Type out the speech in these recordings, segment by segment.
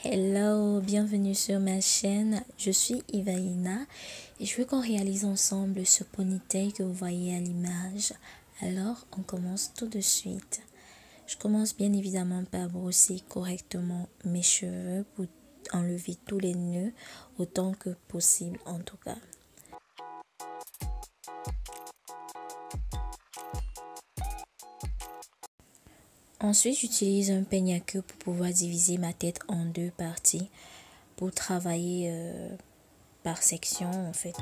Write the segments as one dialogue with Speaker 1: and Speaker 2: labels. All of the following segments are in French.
Speaker 1: Hello, bienvenue sur ma chaîne, je suis Ivaïna et je veux qu'on réalise ensemble ce ponytail que vous voyez à l'image. Alors, on commence tout de suite. Je commence bien évidemment par brosser correctement mes cheveux pour enlever tous les nœuds autant que possible en tout cas. Ensuite, j'utilise un peigne à queue pour pouvoir diviser ma tête en deux parties pour travailler par section en fait.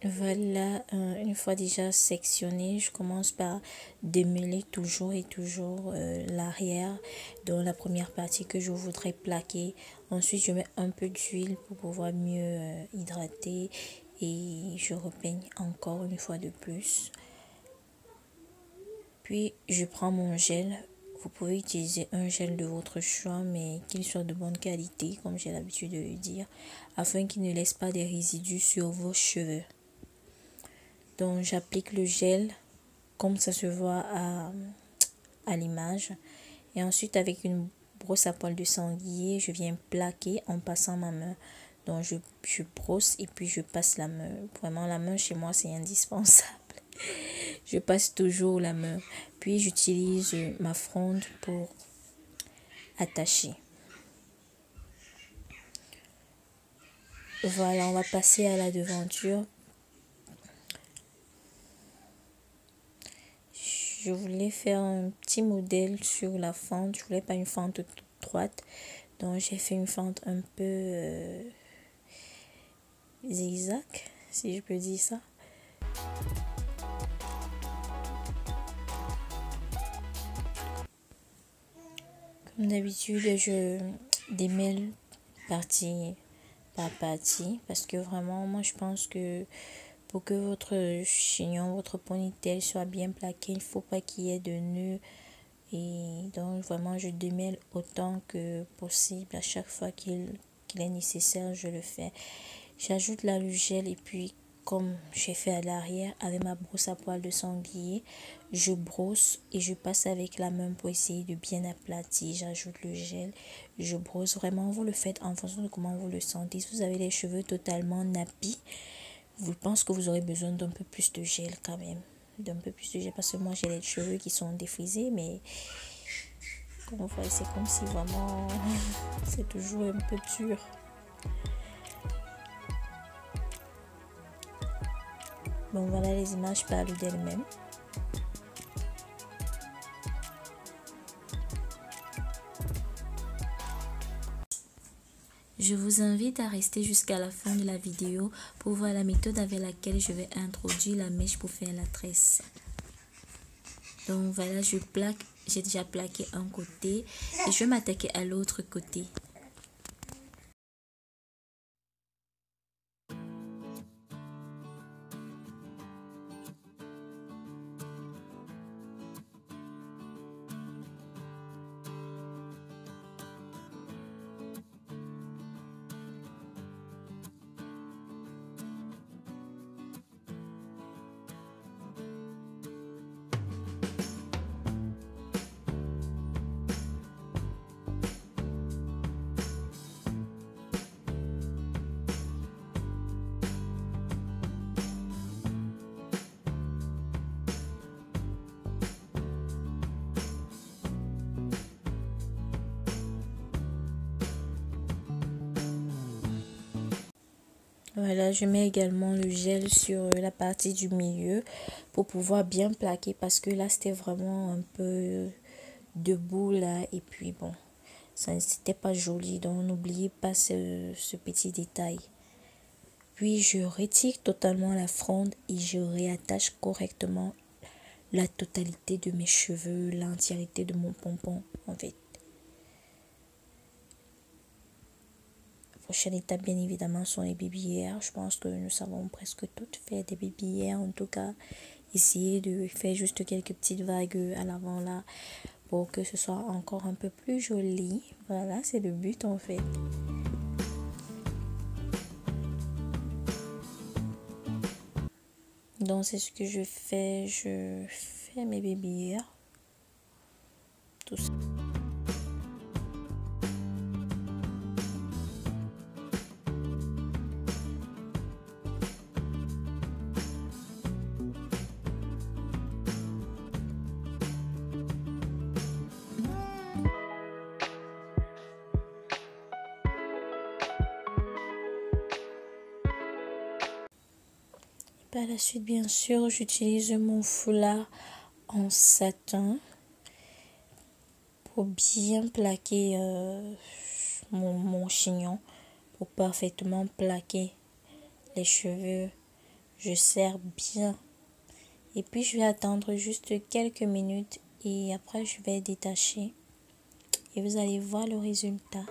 Speaker 1: Voilà, une fois déjà sectionné, je commence par démêler toujours et toujours l'arrière dans la première partie que je voudrais plaquer. Ensuite, je mets un peu d'huile pour pouvoir mieux hydrater et je repeigne encore une fois de plus. Puis, je prends mon gel. Vous pouvez utiliser un gel de votre choix, mais qu'il soit de bonne qualité, comme j'ai l'habitude de le dire, afin qu'il ne laisse pas des résidus sur vos cheveux. Donc j'applique le gel comme ça se voit à l'image. Et ensuite avec une brosse à poils de sanglier, je viens plaquer en passant ma main. Donc je brosse et puis je passe la main. Vraiment la main chez moi c'est indispensable. Je passe toujours la main. Puis j'utilise ma fronde pour attacher. Voilà, on va passer à la devanture. Je voulais faire un petit modèle sur la fente. Je voulais pas une fente toute droite. Donc j'ai fait une fente un peu zigzag, si je peux dire ça. Comme d'habitude, je démêle partie par partie. Parce que vraiment, moi je pense que pour que votre chignon, votre ponytail soit bien plaqué, il ne faut pas qu'il y ait de nœuds. Et donc vraiment je démêle autant que possible. À chaque fois qu'il est nécessaire, je le fais. J'ajoute là le gel et puis comme j'ai fait à l'arrière avec ma brosse à poils de sanglier, je brosse et je passe avec la main pour essayer de bien aplatir. J'ajoute le gel, je brosse vraiment. Vous le faites en fonction de comment vous le sentez. Si vous avez les cheveux totalement nappis, je pense que vous aurez besoin d'un peu plus de gel quand même. D'un peu plus de gel parce que moi j'ai les cheveux qui sont défrisés, mais comme vous voyez c'est comme si vraiment c'est toujours un peu dur. Bon voilà, les images parlent d'elles-mêmes. Je vous invite à rester jusqu'à la fin de la vidéo pour voir la méthode avec laquelle je vais introduire la mèche pour faire la tresse. Donc voilà, j'ai déjà plaqué un côté et je vais m'attaquer à l'autre côté. Voilà, je mets également le gel sur la partie du milieu pour pouvoir bien plaquer parce que là c'était vraiment un peu debout là et puis bon, ça c'était pas joli, donc n'oubliez pas ce petit détail. Puis je retire totalement la fronde et je réattache correctement la totalité de mes cheveux, l'entièreté de mon pompon en fait. Prochaine étape bien évidemment sont les baby hairs. Je pense que nous savons presque toutes faire des baby hairs en tout cas. essayer de faire juste quelques petites vagues à l'avant là pour que ce soit encore un peu plus joli. Voilà, c'est le but en fait. Donc c'est ce que je fais mes baby hairs. Tout ça. Par la suite, bien sûr, j'utilise mon foulard en satin pour bien plaquer mon chignon, pour parfaitement plaquer les cheveux. Je serre bien et puis je vais attendre juste quelques minutes et après je vais détacher et vous allez voir le résultat.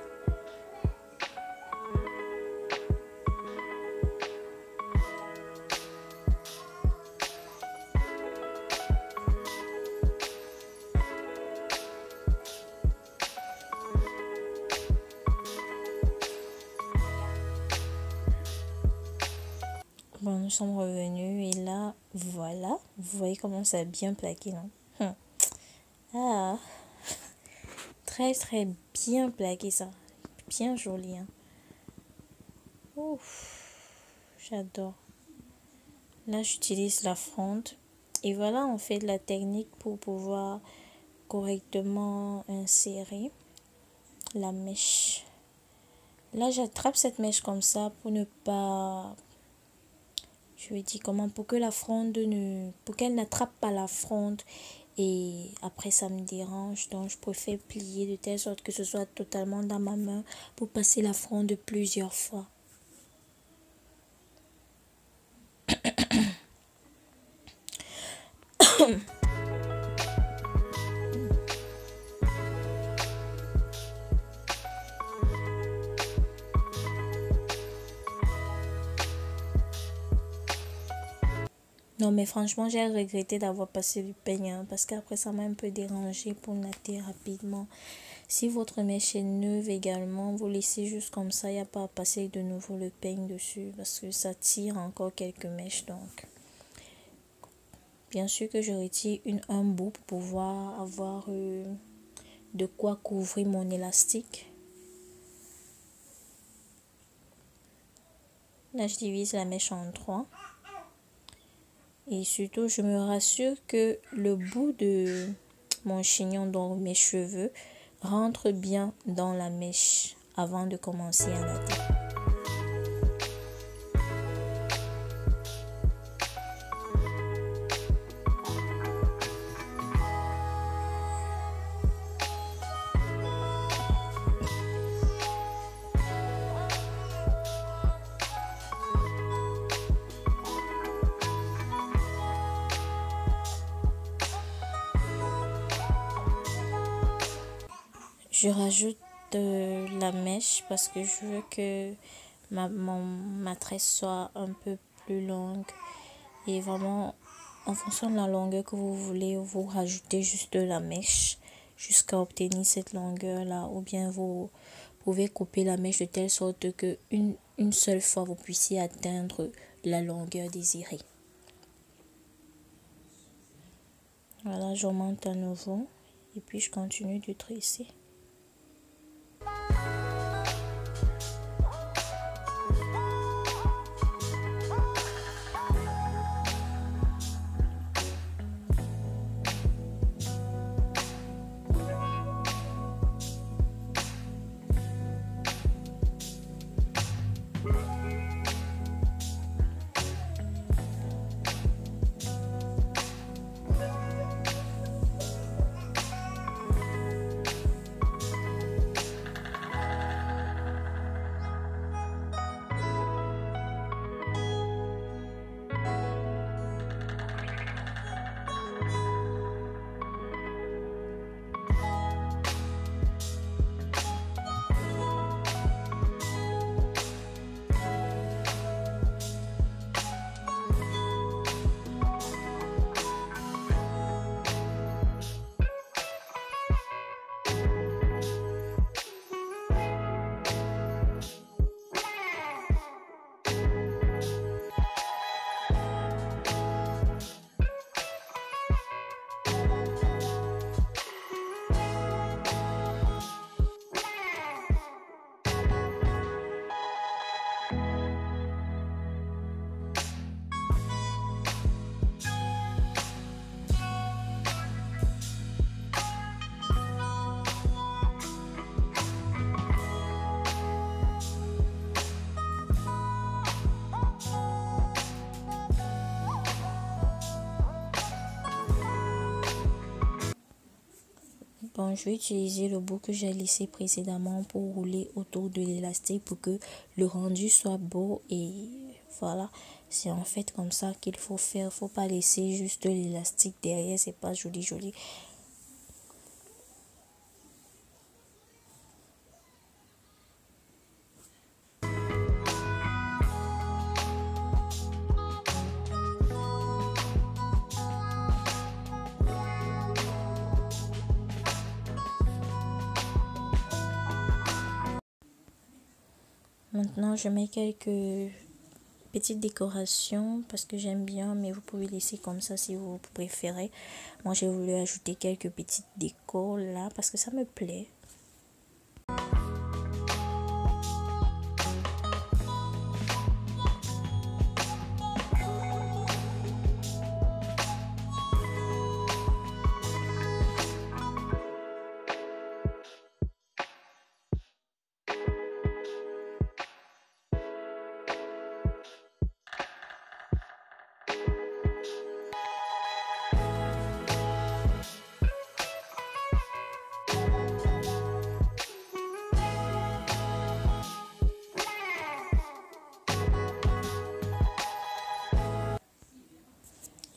Speaker 1: Bon, nous sommes revenus et là, voilà, vous voyez comment ça a bien plaqué, non? Ah, très très bien plaqué ça, bien joli, hein? Ouf, j'adore. Là, j'utilise la fronde et voilà en fait la technique pour pouvoir correctement insérer la mèche. Là, j'attrape cette mèche comme ça pour ne pas... Je vais dire comment, pour que la fronde pour qu'elle n'attrape pas la fronde et après ça me dérange, donc je préfère plier de telle sorte que ce soit totalement dans ma main pour passer la fronde plusieurs fois. Non mais franchement j'ai regretté d'avoir passé du peigne hein, parce qu'après ça m'a un peu dérangé pour natter rapidement. Si votre mèche est neuve également, vous laissez juste comme ça, il n'y a pas à passer de nouveau le peigne dessus parce que ça tire encore quelques mèches donc. Bien sûr que je retire un bout pour pouvoir avoir de quoi couvrir mon élastique. Là je divise la mèche en 3. Et surtout, je me rassure que le bout de mon chignon, donc mes cheveux, rentre bien dans la mèche avant de commencer à natter. Je rajoute la mèche parce que je veux que ma tresse soit un peu plus longue. Et vraiment, en fonction de la longueur que vous voulez, vous rajoutez juste la mèche jusqu'à obtenir cette longueur-là. Ou bien vous pouvez couper la mèche de telle sorte que une seule fois, vous puissiez atteindre la longueur désirée. Voilà, j'augmente à nouveau et puis je continue de tresser. Bon, je vais utiliser le bout que j'ai laissé précédemment pour rouler autour de l'élastique pour que le rendu soit beau. Et voilà, c'est en fait comme ça qu'il faut faire. Faut pas laisser juste l'élastique derrière, c'est pas joli joli. Maintenant, je mets quelques petites décorations parce que j'aime bien, mais vous pouvez laisser comme ça si vous préférez. Moi, j'ai voulu ajouter quelques petites décos là parce que ça me plaît.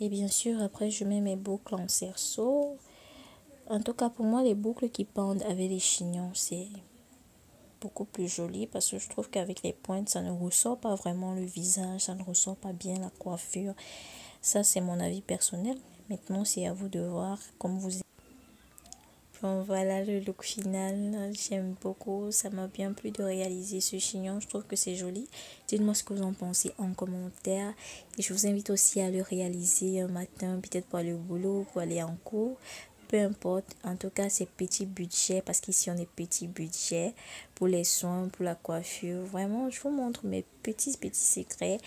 Speaker 1: Et bien sûr, après, je mets mes boucles en cerceau. En tout cas, pour moi, les boucles qui pendent avec les chignons, c'est beaucoup plus joli parce que je trouve qu'avec les pointes, ça ne ressort pas vraiment le visage, ça ne ressort pas bien la coiffure. Ça, c'est mon avis personnel. Maintenant, c'est à vous de voir comme vous. Bon, voilà le look final. J'aime beaucoup. Ça m'a bien plu de réaliser ce chignon. Je trouve que c'est joli. Dites-moi ce que vous en pensez en commentaire. Et je vous invite aussi à le réaliser un matin, peut-être pour aller au boulot, pour aller en cours. Peu importe. En tout cas, c'est petit budget parce qu'ici, on est petit budget pour les soins, pour la coiffure. Vraiment, je vous montre mes petits secrets.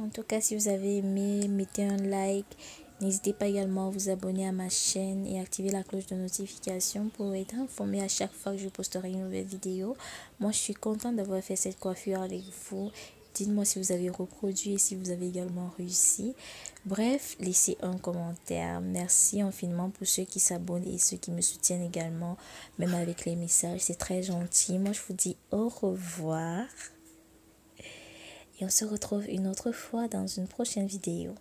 Speaker 1: En tout cas, si vous avez aimé, mettez un like. N'hésitez pas également à vous abonner à ma chaîne et activer la cloche de notification pour être informé à chaque fois que je posterai une nouvelle vidéo. Moi, je suis contente d'avoir fait cette coiffure avec vous. Dites-moi si vous avez reproduit et si vous avez également réussi. Bref, laissez un commentaire. Merci infiniment pour ceux qui s'abonnent et ceux qui me soutiennent également, même avec les messages. C'est très gentil. Moi, je vous dis au revoir. Et on se retrouve une autre fois dans une prochaine vidéo.